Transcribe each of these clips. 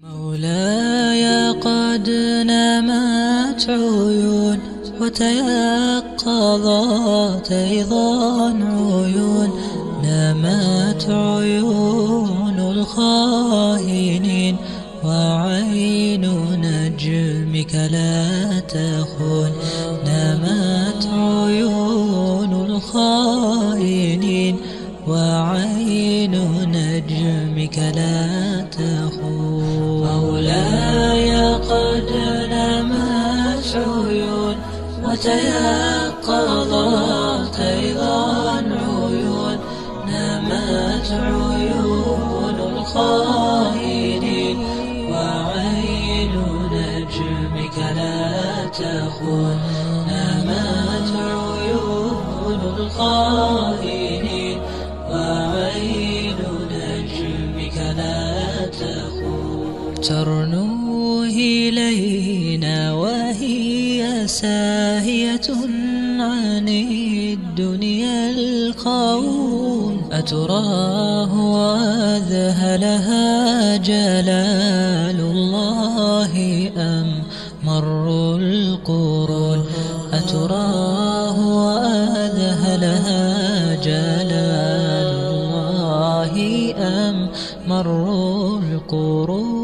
مولاي قد نامت عيون وتيقظت أيضا عيون، نامت عيون الخائنين وعين نجمك لا تخون، نامت عيون الخائنين وعين نجمك لا تخون. مولاي قد نامت عيون وتيقظت أيضا عيون، نامت عيون الخائنين وعين نجمك لا تخون، نامت عيون الخائنين وعين نجمك لا تخون. ترنو إلينا وهي ساهية عن الدنيا القوم، أتراه وأذهلها جلال الله أم مر القرون، أتراه وأذهلها جلال الله أم مر القرون.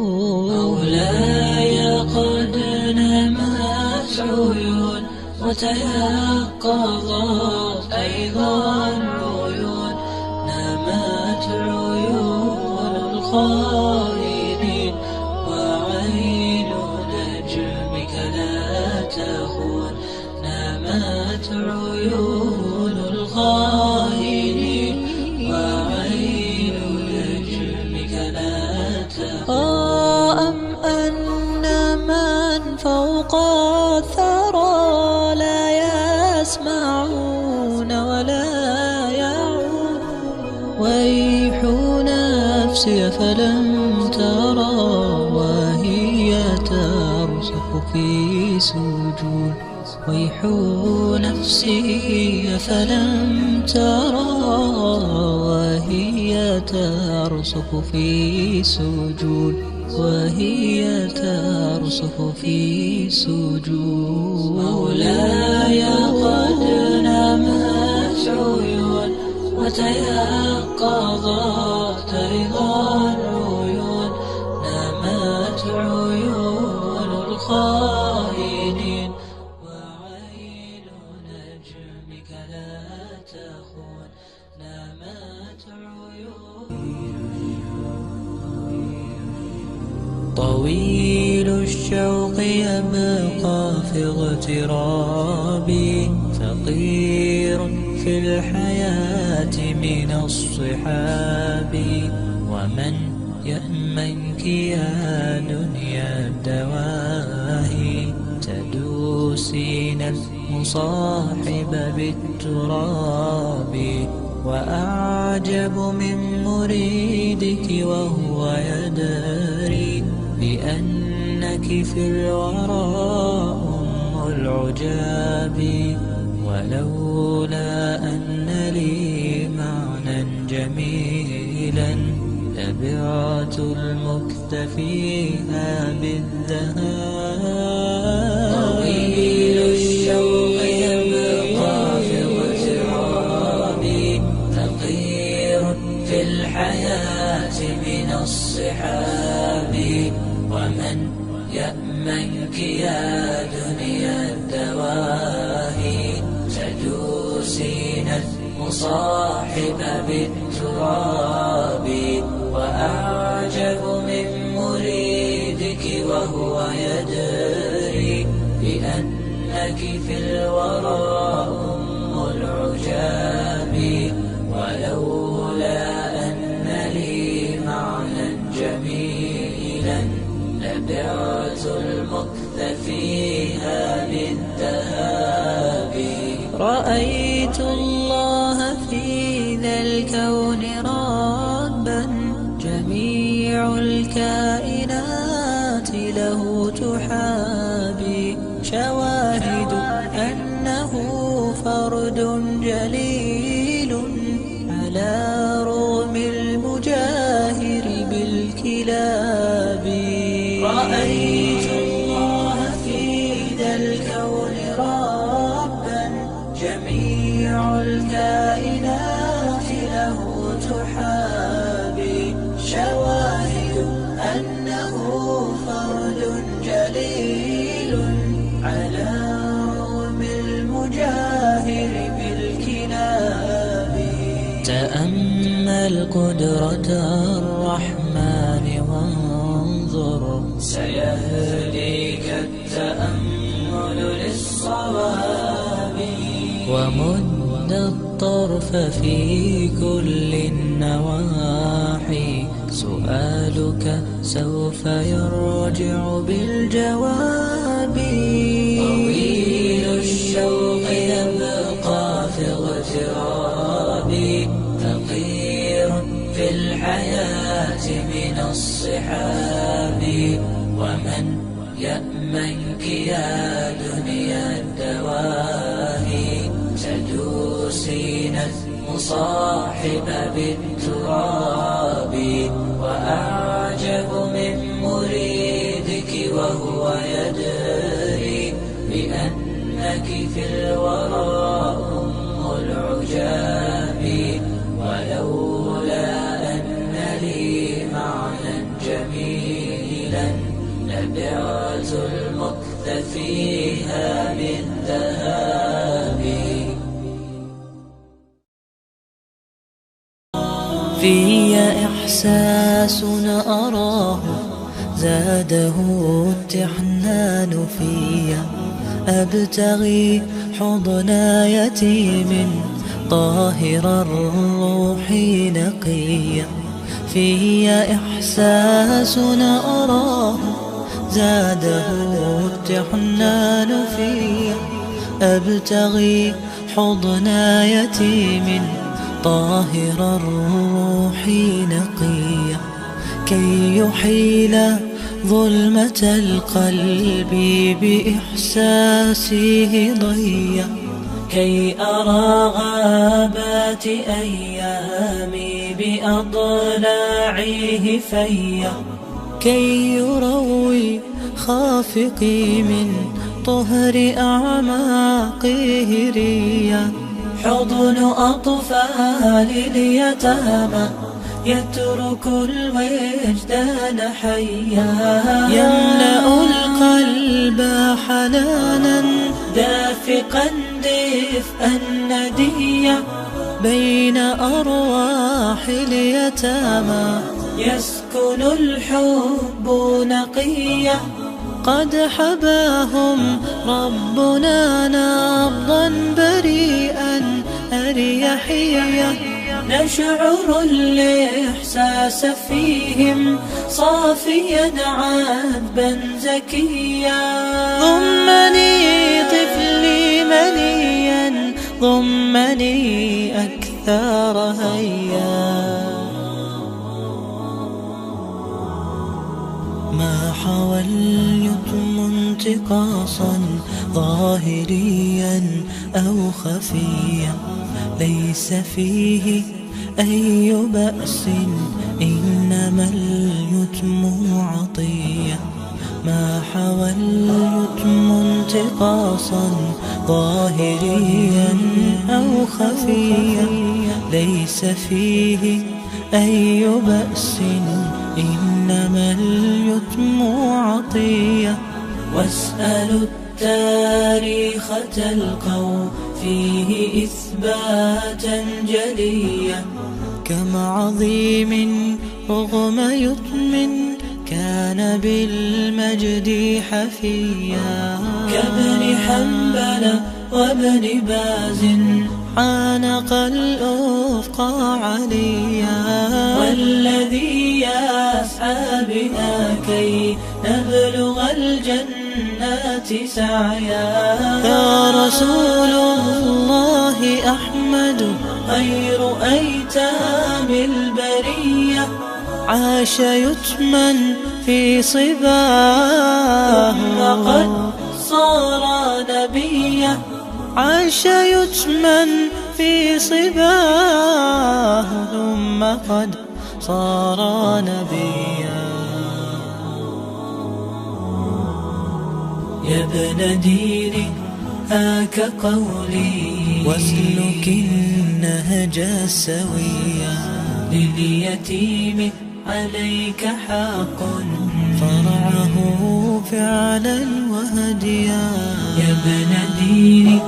مولاي قد نامت عيون وتيقظت أيضا عيون، نامت عيون الخائنين وعين نجمك لا تخون، نامت عيون الخائنين وعين نجمك لا تخون. أم أن من فوق الثرى لا يسمعون ولا يعون، ويح نفسي فلم ترى وهي ترسخ في سجود، ويح نفسي فلم ترى وهي ترسخ في سجود، وهي ترسخ في سجود. مولاي قد نامت عيون وتيقظت أيضا عيون، نامت عيون الخائنين وعين نجمك لا تخون، نامت عيون. طويل الشوق يبقى في اغترابي، فقير في الحياة من الصحاب، ومن يأمنك يا دنيا الدواهي، تدوسين المصاحب بالتراب، وأعجب من مريدك وهو يدري بأنك في الورى أم العجاب، ولولا أن لي معنى جميلا لبعت المكتفيها بالذهاب. طويل الشوق يبقى في اغترابي، فقير في الحياة من الصحاب، ومن يأمنك يا دنيا الدواهي، تدوسين المصاحب بالتراب، وأعجب من مريدك وهو يدري بأنك في الورى أم العجاب، ولولا أن لي معنى جميلا لبعت المكتفيها بالذهاب. رأيت الله في ذا الكون ربا، جميع الكائنات له تحابي، شواهد أنه فرد جليل على رغم المجاهر بالكلاب. رأيت الله في ذا الكون ربا جميع الكائنات له تحابي شواهد أنه فرد جليل على رغم المجاهر بالكلاب. تأمل قدرة الرحمن وانظر سيهديك التأمل للصواب. ومد الطرف في كل النواحي سؤالك سوف يرجع بالجواب. طويل الشوق يبقى في اغترابي فقير في الحياة من الصحاب. ومن يأمنك يا دنيا الدواهي تدوسين المصاحب بالتراب. وأعجب من مريدك وهو يدري بأنك في الورى أم العجاب. ولولا أن لي معنى جميلا لبعت المكث فيها بالذهاب. في إحساس أراه زاده التحنان في أبتغي حضن يتيم طاهر الروح نقيا. في إحساس أراه زاده التحنان في أبتغي حضن يتيم طاهر الروح نقيا. كي يحيل ظلمة القلب بإحساسه ضيا. كي أرى غابات أيامي بأضلاعيه فيا. كي يروي خافقي من طهر أعماقه ريا. حضن أطفال اليتامى يترك الوجدان حيا. يملأ القلب حنانا دافقا دفئا نديا. بين أرواح اليتامى يسكن الحب نقيا. قد حباهم ربنا نبضا بريئا أريحيا. نشعر الإحساس فيهم صافيا عذبا زكيا. ضمني طفلي منيا ضمني أكثر هيا. ما حوى اليتم انتقاصا ظاهريا أو خفيا. ليس فيه أي بأس إنما اليتم عطية. ما حوى اليتم انتقاصا ظاهريا أو خفيا. ليس فيه أي بأس إنما اليتم عطية. واسألوا التاريخ تلقوا فيه إثباتا جليا. كم عظيم رغم يتم كان بالمجد حفيا. كابن حنبل وابن باز عانق الأفق عليا. والذي يسعى بنا كي نبلغ الجنات سعيا. يا رسول الله أحمد خير أيتام البرية. عاش يتما في صباه ثم قد صار نبيا. عاش يتما في صباه ثم قد صار نبيا. يا ابن ديني هاك قولي واسلك النهج السويا لليتيم عليك حق فرعه فعلا وهديا يا ابن ديني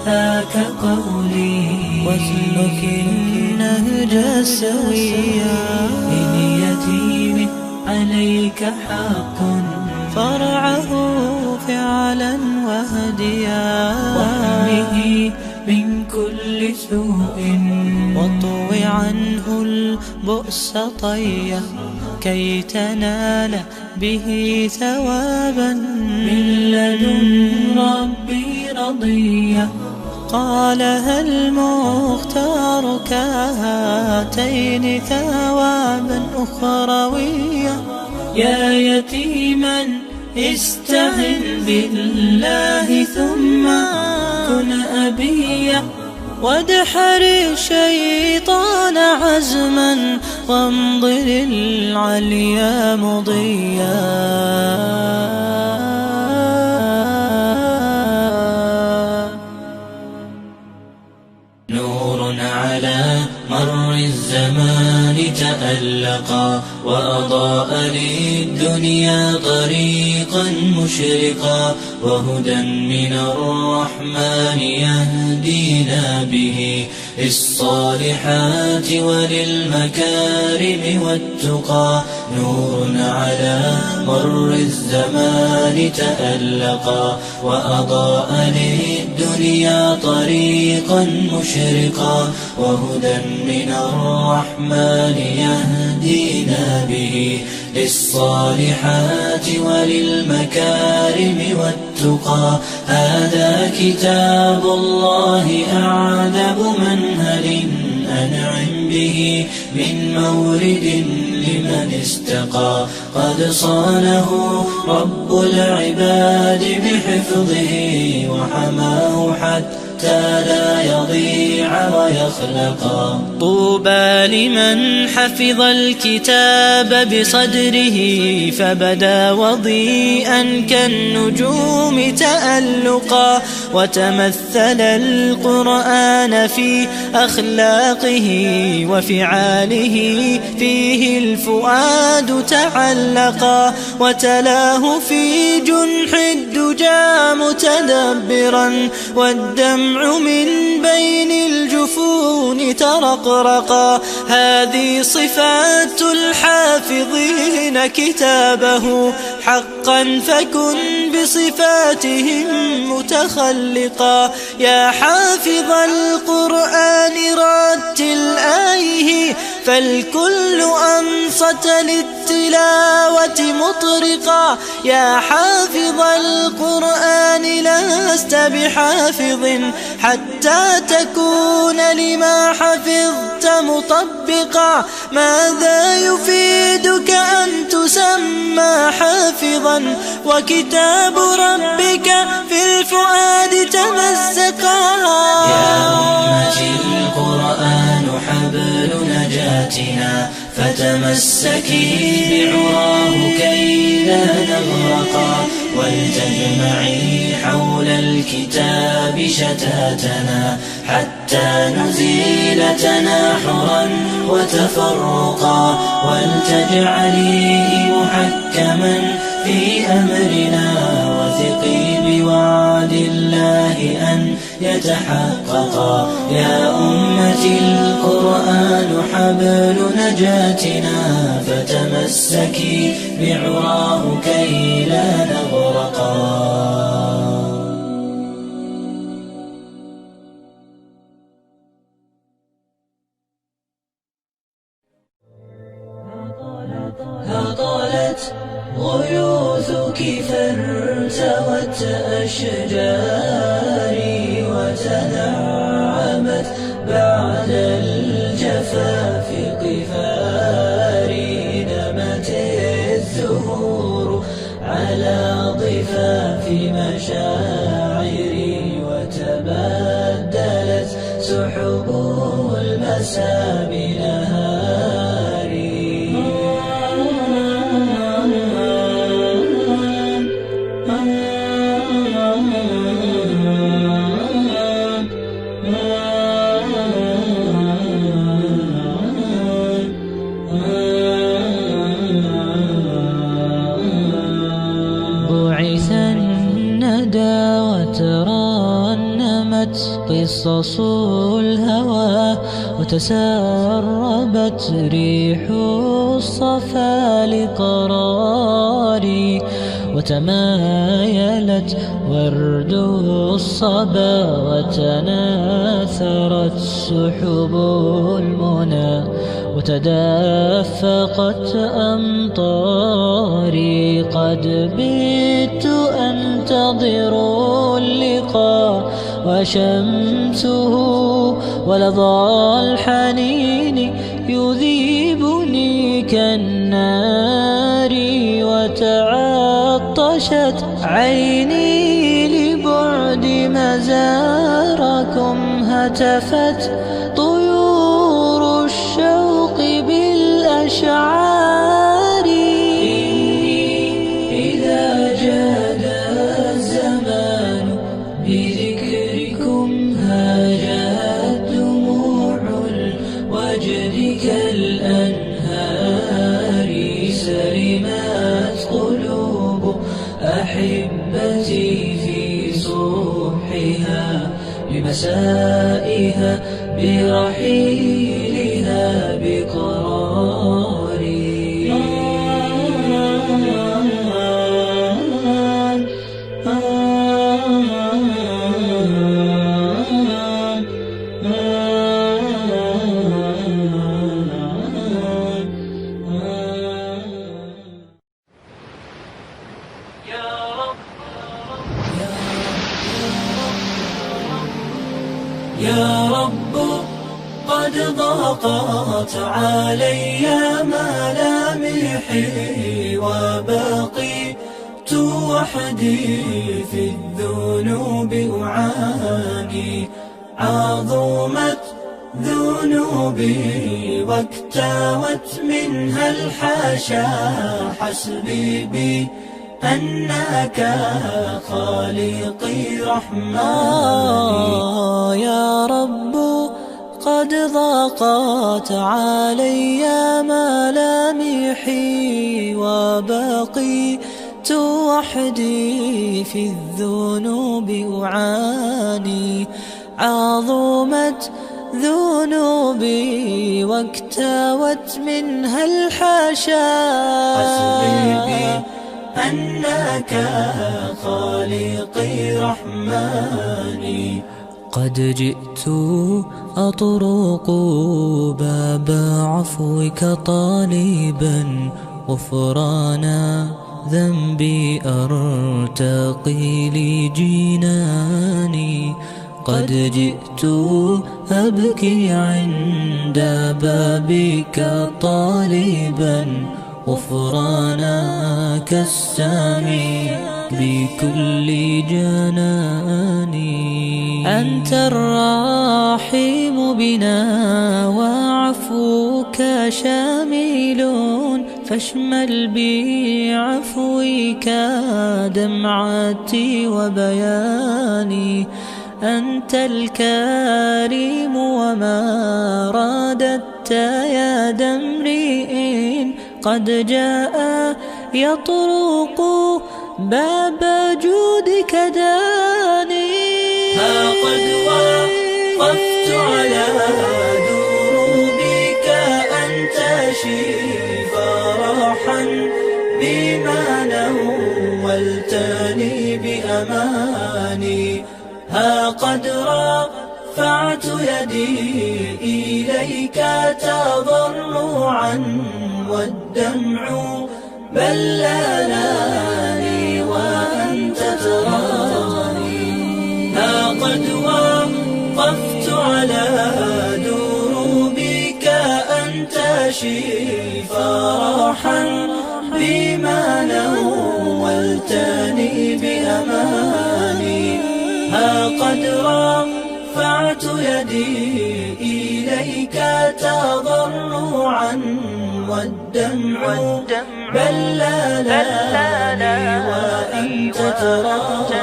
هاك قولي واسلك النهج السويا لليتيم عليك حق فرعه فعلا وهديا واحمه من كل سوء واطو عنه البؤس طيا كي تنال به ثوابا من لدن ربي رضيا قالها المختار كهاتين ثوابا أخرويا يا يتيما استعن بالله ثم كن أبيا وادحر الشيطان عزما وانظر العليا مضيا نور على مر الزمان تألقا وأضاء للدنيا طريقا مشرقا وهدى من الرحمن يهدينا به للصالحات وللمكارم والتقى نور على مر الزمان تألقا وأضاء للدنيا طريقا مشرقا وهدى من الرحمن يهدينا به للصالحات وللمكارم والتقى هذا كتاب الله أعذب منهل أنعم به من مورد لمن استقى قد صانه رب العباد بحفظه وحماه حتى لا يضيع ويخلقا طوبى لمن حفظ الكتاب بصدره فبدا وضيئا كالنجوم تألقا وتمثل القرآن في أخلاقه وفعاله فيه الفؤاد تعلقا وتلاه في جنح الدجى متدبرا والدمع من بين الجفون ترقرقا هذه صفات الحافظين كتابه حقا فكن بصفاتهم متخلقا يا حافظ القرآن رتل آيه فالكل أنصت للتلاوة مطرقا يا حافظ القرآن لست بحافظ حتى تكون لما حفظت مطبقا ماذا يفيدك أن تسمى حافظا وكتاب ربك في الفؤاد تمزقا يا أمتي القرآن حبل نجاتنا فتمسكي بعراه كي لا نغرقا ولتجمعي حول الكتاب شتاتنا حتى نزيل تناحرا وتفرقا ولتجعليه محكما في أمرنا وثقي بوعد الله أن يتحققا يا أمتي القرآن حبل نجاتنا فتمسكي بعراه كي لا نغرقا هطلت غيوثك فارتوت أشجاري وتنعمت بعد الجفاف قفاري نمت الزهور على ضفاف مشاعري وتبدلت سحب المساء بنهاري ضاعت قصص الهوى وتسربت ريح الصفا لقراري وتمايلت ورد الصبا وتناثرت سحب المنى وتدفقت أمطاري قد بت أنتظر اللقاء وشمسه ولظى الحنين يذيبني كالنار وتعطشت عيني لبعد مزاركم هتفت طيور الشوق بالأشعار إذا جاد الزمان بذكركم هاجت دموع الوجد كالأنهار سرمت قلوب أحبتي في صبحها لمسائها برحيلها بقراري يا رب قد ضاقت علي ملامحي وبقيت وحدي في الذنوب أعاني عظمت ذنوبي واكتوت منها الحاشا حسبي بي أنك خالقي رحماني يا رب قد ضاقت علي ملامحي وبقيت وحدي في الذنوب أعاني عظمت ذنوبي واكتوت منها الحاشا حسبي بي أنك خالقي رحماني قد جئت أطرق باب عفوك طالبا غفران ذنبي أرتقي لجناني قد جئت أبكي عند بابك طالبا غفرانك السامي بكل جناني أنت الرحيم بنا وعفوك شامل فاشمل بعفوك دمعتي وبياني أنت الكريم وما رادت يا امرئ قد جاء يطرق باب جودك داني ها قد وقفت على دروبك أنت شفا راحا بما نولتني بأماني ها قد رفعت يدي إليك تضرعا والدمع بللاني وأنت تراني ها قد وقفت على دروبك أنت شفا راحا بما نولتني بأماني ها قد رفعت يدي إليك تضرعا والدمع بللاني وأنت تراني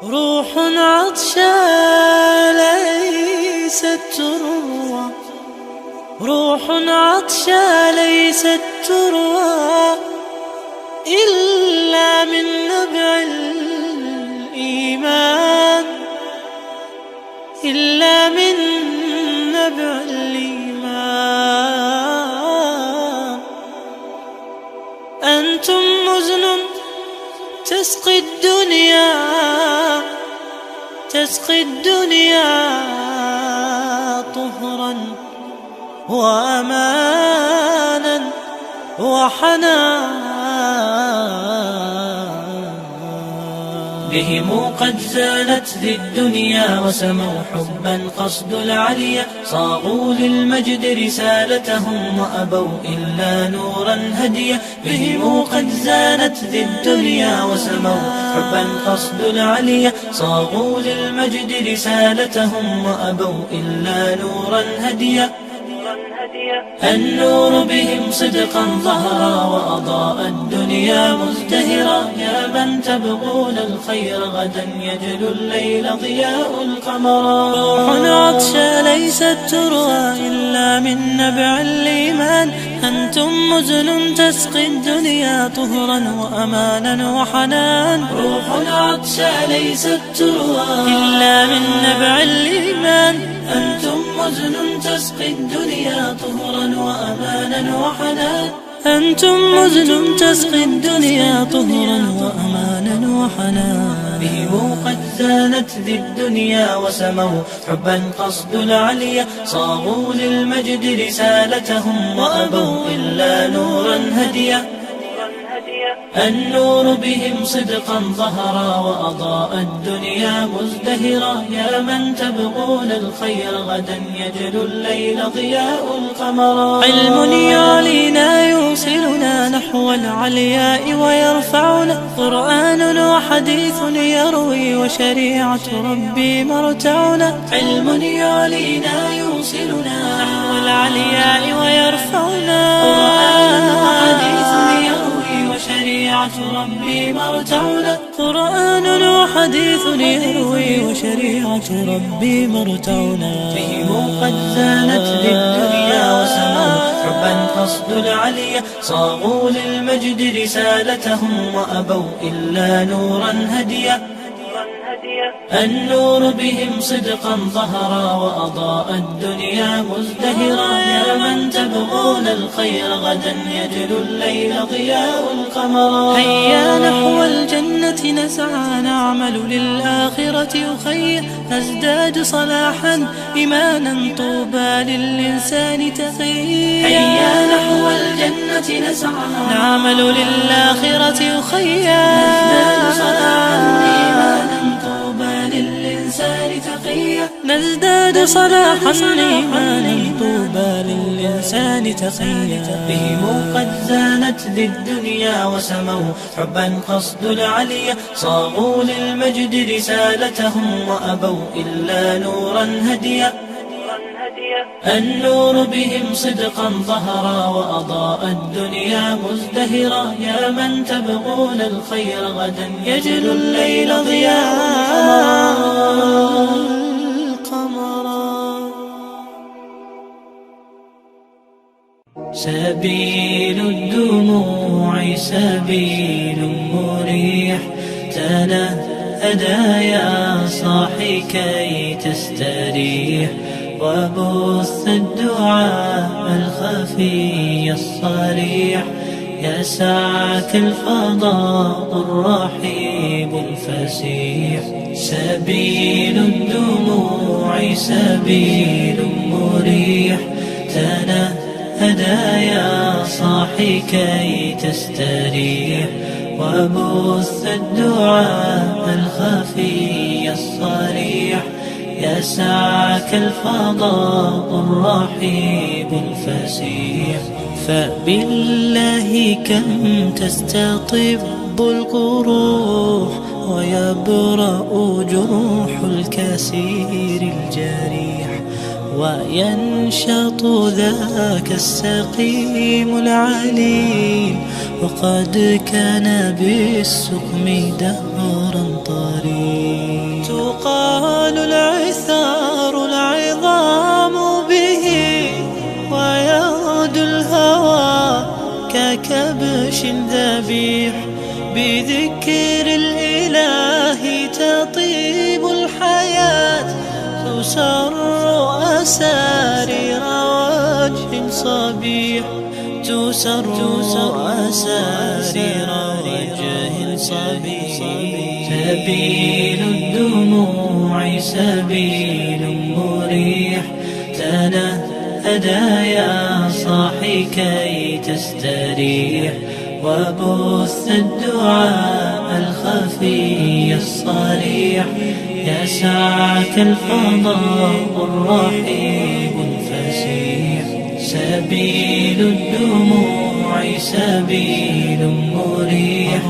روح عطشى ليس ليست تروى، روح عطشى ليست تروى إلا من نبع الإيمان، إلا من نبع الإيمان. أنتم مزن تسقي الدنيا، تسقي الدنيا طهرا وأمانا وحنان. بهم قد زانت ذي الدنيا وسموا حبا قصد العليا، صاغوا للمجد رسالتهم وأبوا إلا نورا هديا. بهم قد زانت ذي الدنيا وسموا حبا قصد العليا، صاغوا للمجد رسالتهم وأبوا إلا نورا هديا. النور بهم صدقا ظهرا وأضاء الدنيا مزدهرا، يا من تبغون الخير غدا يجلو الليل ضياء القمر. روح عطشى ليست تروى إلا من نبع الإيمان، أنتم مزن تسقي الدنيا طهرا وأمانا وحنان. روح عطشى ليست تروى إلا من نبع الإيمان، أنتم مزن تسقي الدنيا طهرا وأمانا وحنان. أنتم مزن تسقي الدنيا طهرا وأمانا وحنان. بهم قد زانت ذي الدنيا وسموا حبا قصد العليا، صاغوا للمجد رسالتهم وأبوا إلا نورا هديا. النور بهم صدقا ظهرا وأضاء الدنيا مزدهرا، يا من تبغون الخير غدا يجلو الليل ضياء القمر. علم يعلينا يوصلنا نحو العلياء ويرفعنا، قرآن وحديث يروي وشريعة ربي مرتعنا. علم يعلينا يوصلنا نحو العلياء ويرفعنا، قرآن وحديث يروي وشريعة ربي مرتعنا. قرآن وحديث يروي وشريعة ربي مرتعنا. بهم قد زانت للدنيا وسموا حبا قصد العليا، صاغوا للمجد رسالتهم وأبوا إلا نورا هديا. النور بهم صدقا ظهرا وأضاء الدنيا مزدهرا، يا من تبغون الخير غدا يجلو الليل ضياء القمر. هيا نحو الجنة نسعى نعمل للآخرة أخيا، نزداد صلاحا إيمانا طوبى للإنسان تقيا. هيا نحو الجنة نسعى نعمل للآخرة أخيا، نزداد صلاحا إيمانا طوبى للإنسان تقيا. نزداد صلاحا إيمانا طوبى للإنسان تقيا. بهم قد زانت ذي الدنيا وسموا حبا قصد العليا، صاغوا للمجد رسالتهم وأبوا إلا نورا هديا. النور بهم صدقا ظهرا وأضاء الدنيا مزدهرا، يا من تبغون الخير غدا يجلو الليل ضياء القمر. سبيل الدموع سبيل مريح، تنهدى يا صاحي كي تستريح، وبث الدعاء الخفي الصريح، يسعك الفضاء الرحيب الفسيح. سبيل الدموع سبيل مريح، تنهدى يا صاحي كي تستريح، وبث الدعاء الخفي الصريح، يسعك الفضاء الرحيب الفسيح. فبالله كم تستطب القروح، ويبرأ جروح الكسير الجريح، وينشط ذاك السقيم العليل، وقد كان بالسقم دهرا طريق. تقال العثار العظام بذكر الإله تطيب الحياة، تسر أسارير وجه صبيح، تسر أسارير وجه صبيح. سبيل الدموع سبيل مريح، تنهدى يا صاحي كي تستريح، وبث الدعاء الخفي الصريح، يسعك الفضاء الرحيب الفسيح. سبيل الدموع سبيل مريح،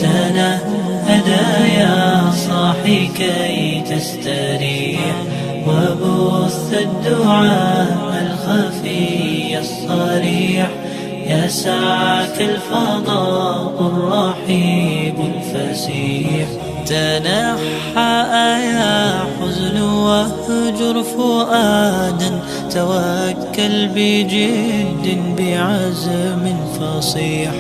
تنهدى يا صاحي كي تستريح، وبث الدعاء الخفي الصريح، يسعك الفضاء الرحيب الفسيح. تنحى يا حزن واهجر فؤادا، توكل بجد بعزم فصيح،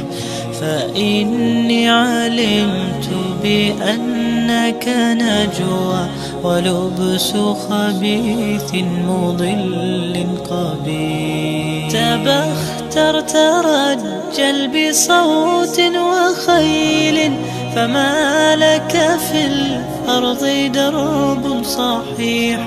فإني علمت بأنك نجوى، ولبس خبيث مضل قبيح. تبختر ترجل بصوت وخيل، فما لك في الأرض درب صحيح.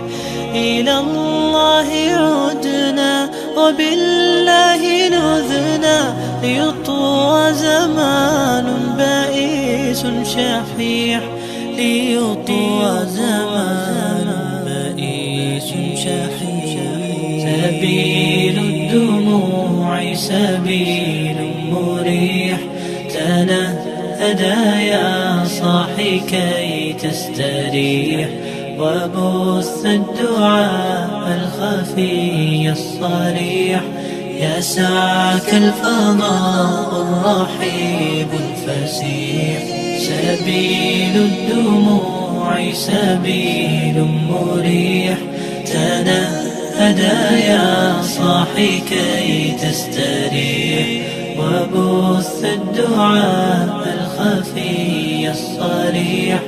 إلى الله عدنا وبالله نذنا، ليطوى زمان بائس شحيح، ليطوى زمان بائس شحيح. سبيل الدموع سبيل مريح، تنهدى يا صاحي كي تستريح، وبث الدعاء الخفي الصريح، يسعك الفضاء الرحيب الفسيح. سبيل الدموع سبيل مريح، تنهدى يا صاحي كي تستريح، وبث الدعاء الخفي الصريح،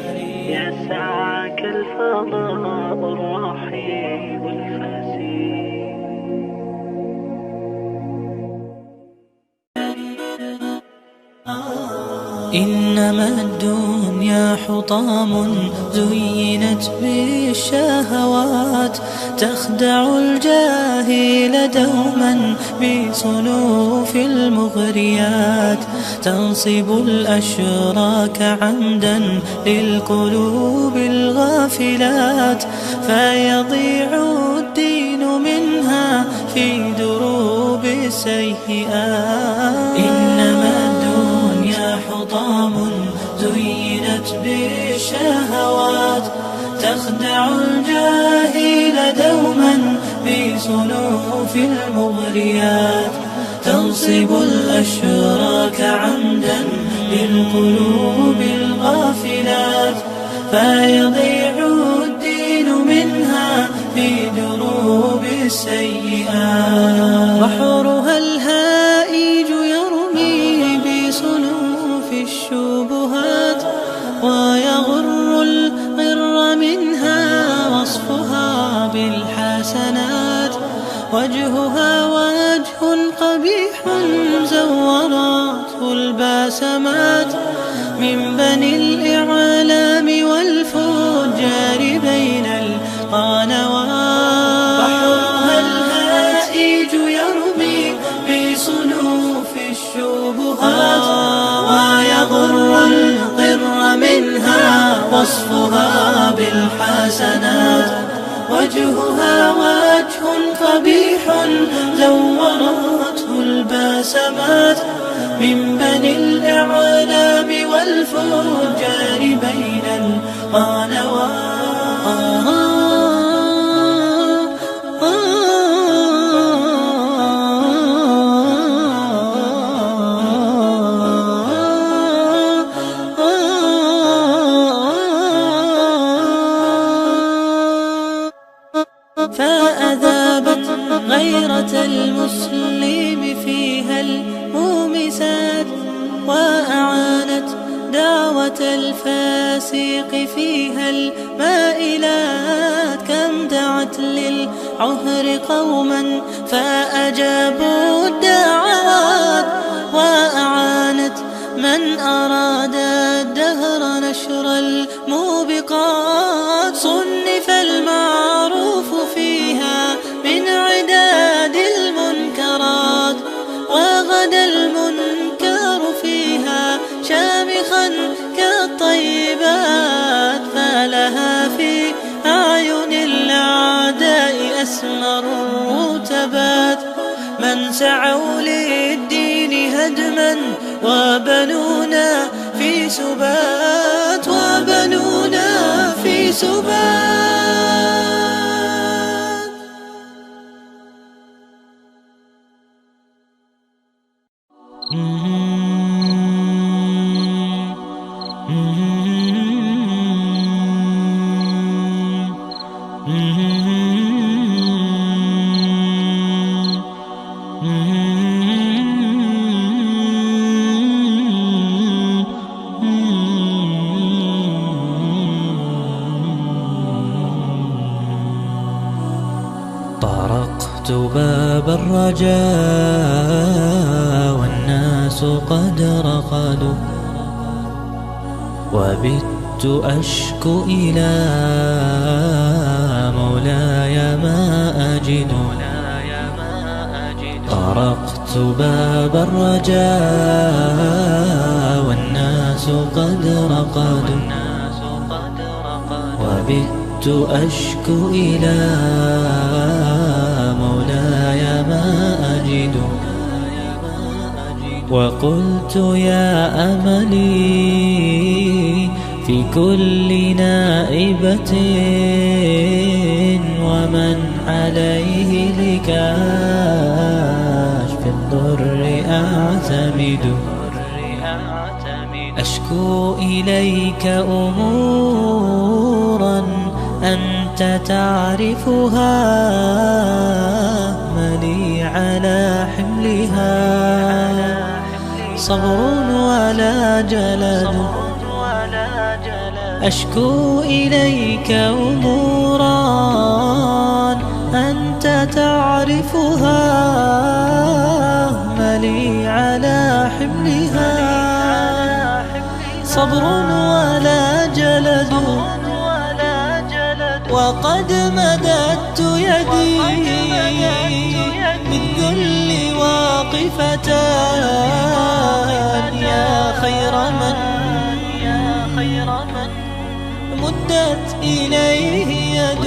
يسعك الفضاء الرحيب الفسيح. إنما الدنيا حطام زينت بالشهوات، تخدع الجاهل دوما بصنوف المغريات، تنصب الأشراك عمدا للقلوب الغافلات، فيضيع الدين منها في دروب السيئات. إنما الدنيا حطام زينت بالشهوات، تخدع الجاهل دوما بصنوف المغريات، تنصب الأشراك عمدا للقلوب الغافلات، فيضيع الدين منها في دروب السيئات. بحرها الهائج يرمي بصنوف الشبهات، ويغر الغر منها وصفها بالحسنات، وجهها وجه قبيح زورته الباسمات، من بني الإعلام والفجار بين القنوات. بحرها الهائج يرمي بصنوف الشبهات، ويغر الغر منها وصفها بالحسنات، وجهها وجه قبيح زورته الباسمات، من بني الإعلام والفجار بين القنوات. فأذابت غيرة المسلم فيها المومسات، وأعانت دعوة الفاسق فيها المائلات، كم دعت للعهر قوما فأجابوا الدعوات، وأعانت من أراد الدهر نشر الموبقات. صنف المعروف فيها من عداد المنكرات، وغدا المنكر فيها شامخا كالطيبات، فلها في أعين الأعداء أسمى الرتبات. من سعوا للدين هدما وبنونا في سبات، وبنونا في سبات. طرقت باب الرجاء والناس قد رقدوا، وبت أشكو إلى مولاي ما أجد. طرقت باب الرجاء والناس قد رقدوا، وبت أشكو إلى مولاي ما أجد. وقلت يا أملي في كل نائبة، ومن عليه لكاشف الضر أعتمد. أشكو إليك أمورا أنت تعرفها، ملي على حملها صبر ولا جلد. أشكو إليك أمورا أنت تعرفها، ملي على حملها صبر ولا جلد. وقد مددت يدي بالذل واقفتان، يا خير من مدت إليه يد،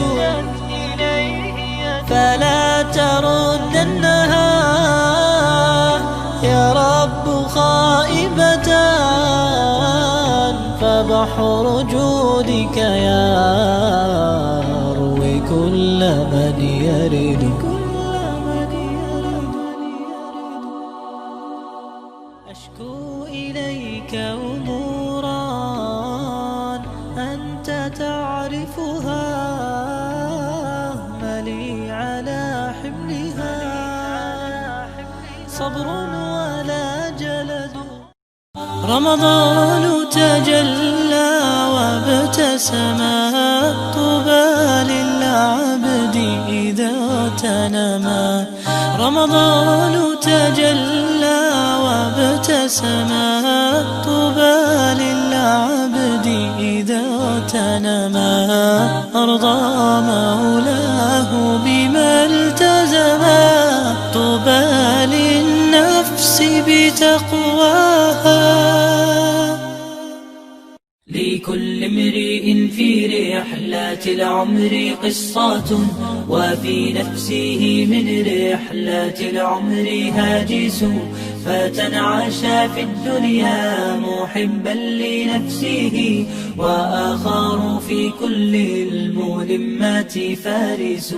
فلا تردنها يا رب خائبتان، فبحر جودك يروي كل من يرد. أشكو إليك أمورا أنت تعرفها، ملي على حملها صبر ولا جلد. رمضان تجلى وابتسما، طوبى للعبد إذا تنما. رمضان تجلى وابتسما، طوبى للعبد إذا تنما. أرضى مولاه بما التزما، طوبى للنفس بتقواها. لكل امرئ في رحلات العمر قصات، وفي نفسه من رحلات العمر هاجس. فتى عاش في الدنيا محبا لنفسه، وآخر في كل الملمات فارس.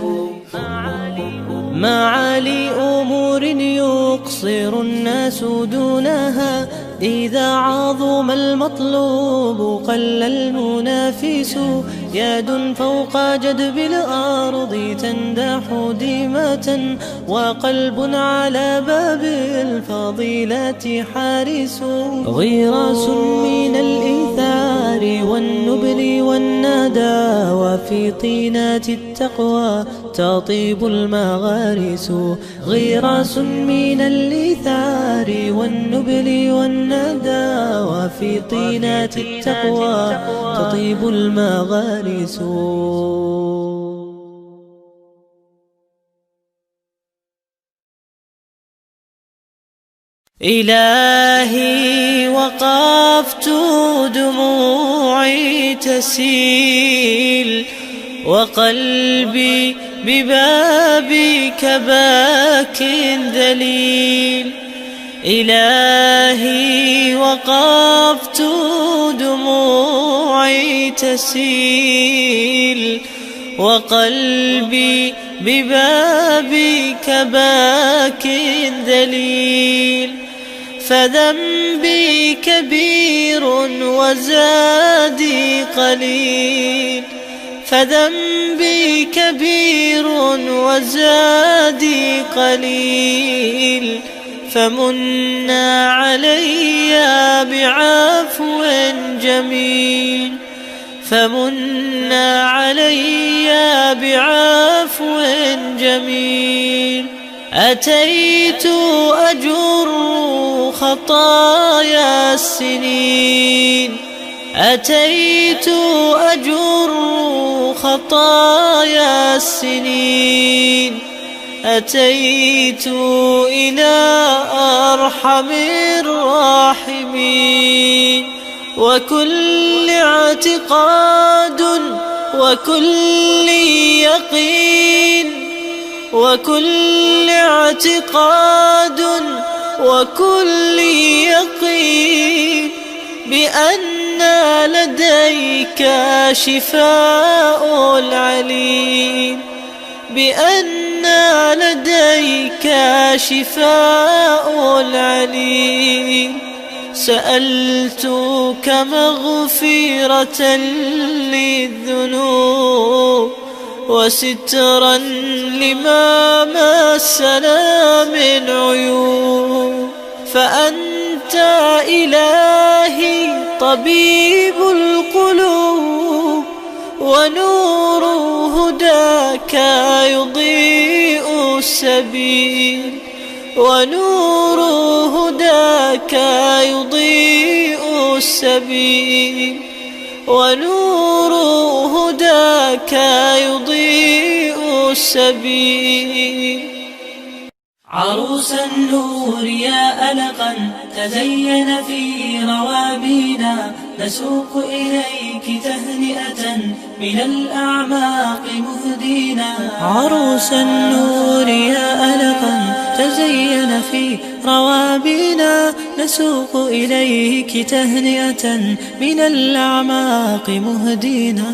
معالي أمور يقصر الناس دونها، إذا عظم المطلوب قل المنافس، يد فوق جدب الأرض تندح ديمة، وقلب على باب الفضيلة حارس. غراس من الإيثار والنبل والندى، وفي طينات التقوى تطيب المغارس. غراس من الإيثار والنبل والندى، وفي طينات التقوى تطيب المغارس. إلهي وقفت دموعي تسيل، وقلبي ببابك باك ذليل. إلهي وقفت دموعي تسيل، وقلبي ببابك باك ذليل. فذنبي كبير وزادي قليل، فذنبي كبير وزادي قليل. فمنا علي بعفو جميل، فمنا علي بعفو جميل. أتيت أجر خطايا السنين، أتيت أجر خطايا السنين. أتيت إلى أرحم الراحمين، وكل اعتقاد وكل يقين، وكل اعتقاد وكل يقين، بأن لديك شفاء العليل، بأن لديك شفاء العليل. سألتك مغفرة للذنوب، وسترا لما مسنا من عيوب. فأنت إلهي طبيب القلوب، ونور هداك يضيء السبيل، ونور هداك يضيء السبيل، ونور هداك يضيء السبيل. عروس النور يا ألقا تزين في روابينا، نسوق إليك تهنئة من الأعماق مهدينا. عروس النور يا ألقا تزين في روابينا، نسوق إليك تهنئة من الأعماق مهدينا.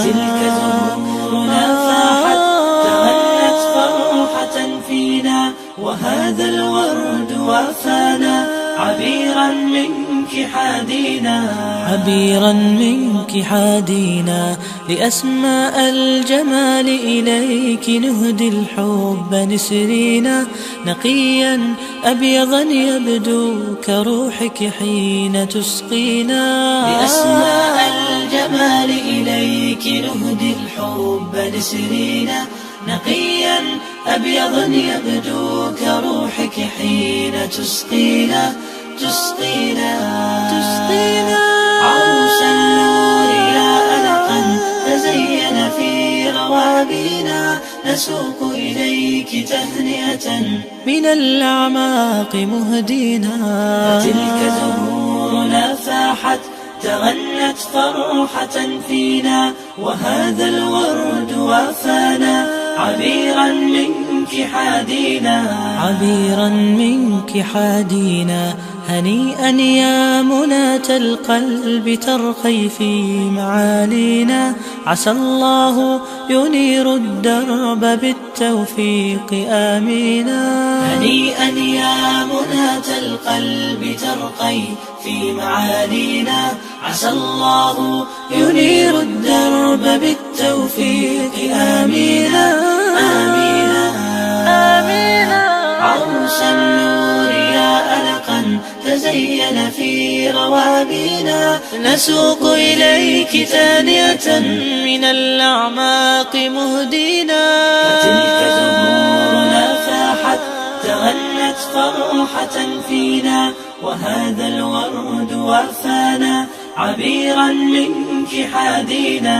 تلك زهورنا فاحت تغنت فرحة فينا، وهذا الورد وفانا عبيرا منك حادينا، عبيرا منك حادينا. لأسماء الجمال إليك نهدي الحب نسرينا، نقيا أبيضا يبدو كروحك حين تسقينا. لأسماء الجمال إليك نهدي الحب نسرينا، نقيا أبيضا يبدو كروحك حين تسقينا، تسقينا، تسقينا. عروس النور يا ألقا تزين في روابينا، نسوق إليك تهنئة من الأعماق مهدينا. تلك زهورنا فاحت تغنت فرحة فينا، وهذا الورد وفانا عبيرا منك حادينا، عبيرا منك حادينا. هنيئا يا مناة القلب ترقي في معالينا، عسى الله ينير الدرب بالتوفيق آمينا. هنيئا يا مناة القلب ترقي في معالينا، عسى الله ينير الدرب بالتوفيق آمينا. آمينا آمينا. عروس النور يا ألقا تزين في روابينا، نسوق إليك ثانية من الأعماق مهدينا. فتلك زهورنا فاحت تغنت فرحة فينا، وهذا الورد وفانا عبيرا منك حادينا.